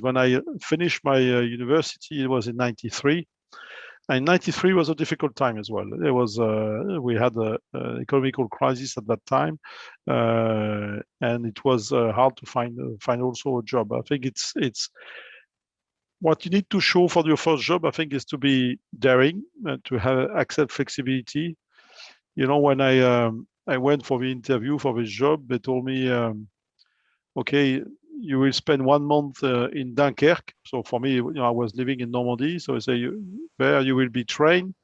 When I finished my university, it was in '93. And '93 was a difficult time as well. It was we had a economical crisis at that time, and it was hard to find also a job. I think it's what you need to show for your first job. I think is to be daring, to have accept flexibility. You know, when I went for the interview for this job, they told me, okay, you will spend 1 month in Dunkirk. So for me, you know, I was living in Normandy. So I say there you will be trained,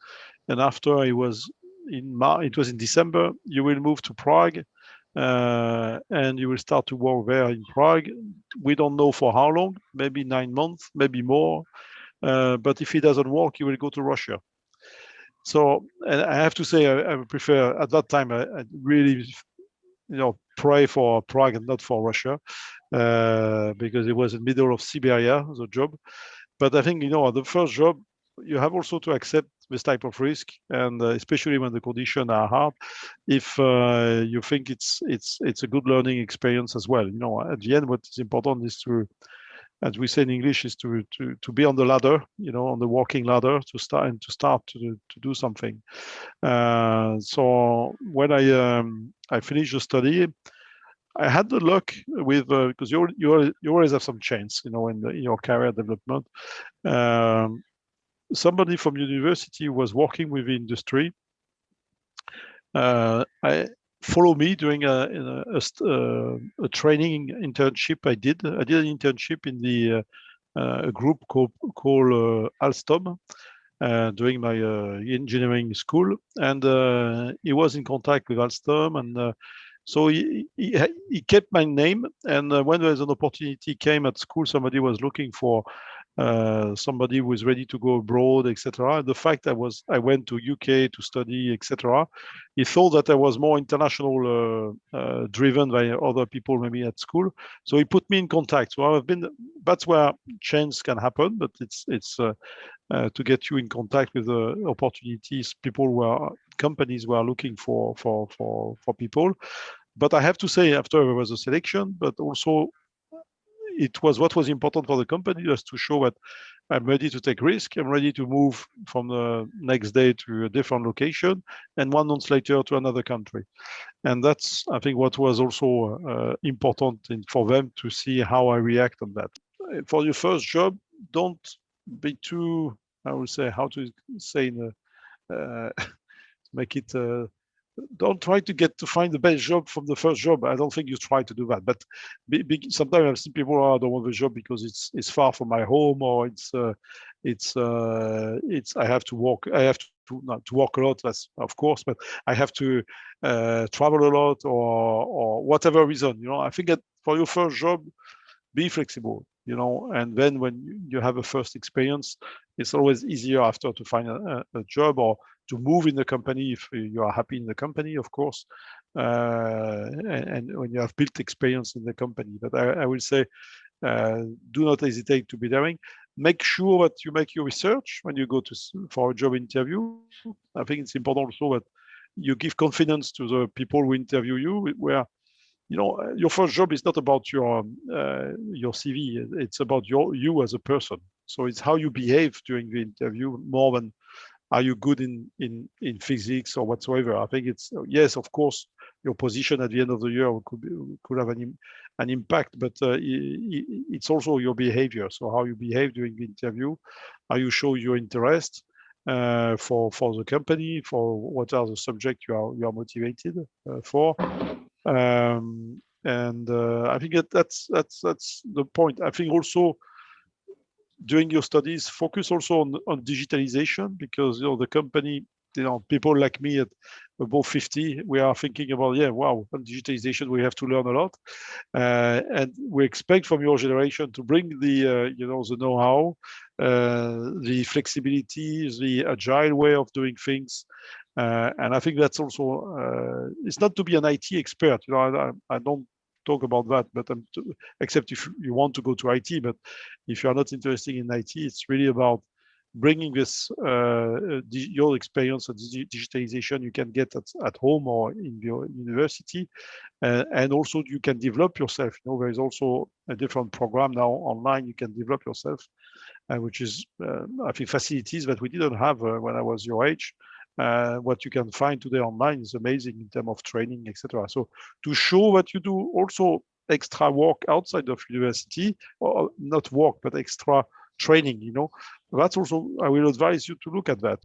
and after it was in December, you will move to Prague, and you will start to work there in Prague. We don't know for how long, maybe 9 months, maybe more. But if it doesn't work, you will go to Russia. So, and I have to say, I prefer at that time. I really, you know, pray for Prague and not for Russia, because it was in the middle of Siberia, the job. But I think, you know, the first job, you have also to accept this type of risk, and especially when the conditions are hard. If you think it's a good learning experience as well. You know, at the end, what is important is to, as we say in English, is to be on the ladder, you know, on the walking ladder, to start to do something. So when I finished the study, I had the luck with because you always have some chance, you know, in your career development. Somebody from university was working with the industry. I follow me during a training internship I did. I did an internship in the a group called Alstom during my engineering school, and he was in contact with Alstom, and so he kept my name. And when there's an opportunity came at school, somebody was looking for somebody who was ready to go abroad, etc. The fact I went to UK to study, etc. He thought that I was more international driven by other people maybe at school, so he put me in contact. So I've been. That's where chance can happen, but it's to get you in contact with the opportunities. People were companies who are looking for people. But I have to say, after there was a selection, but also it was what was important for the company was to show that I'm ready to take risk. I'm ready to move from the next day to a different location, and 1 month later to another country. And that's, I think, what was also important for them to see how I react on that. For your first job, don't be too, I would say, how to say, make it. Don't try to find the best job from the first job. I don't think you try to do that. But sometimes I've seen people, I don't want the job because it's far from my home, or I have to walk. I have to not to work a lot, that's of course, but I have to travel a lot, or whatever reason. You know, I think that for your first job, be flexible. You know, and then when you have a first experience, it's always easier after to find a job, or to move in the company if you are happy in the company, of course, and when you have built experience in the company. But I will say, do not hesitate to be daring. Make sure that you make your research when you go for a job interview. I think it's important also that you give confidence to the people who interview you, where, you know, your first job is not about your CV. It's about you as a person. So it's how you behave during the interview more than are you good in physics or whatsoever. I think it's, yes, of course, your position at the end of the year could have an impact, but it's also your behavior. So how you behave during the interview, how you show your interest for the company, for what are the subjects you are motivated for. And I think that's the point. I think also during your studies, focus also on digitalization, because, you know, the company, you know, people like me at above 50, we are thinking about, yeah, wow, on digitalization we have to learn a lot, and we expect from your generation to bring the you know, the know-how, the flexibility, the agile way of doing things. And I think that's also, it's not to be an IT expert. You know, I don't talk about that, but except if you want to go to IT. But if you are not interested in IT, it's really about bringing this your experience of digitalization you can get at home or in your university, and also you can develop yourself. There is also a different program now online you can develop yourself, which is I think facilities that we didn't have when I was your age. What you can find today online is amazing in terms of training, etc. So to show that you do also extra work outside of university, or not work, but extra training, that's also, I will advise you to look at that.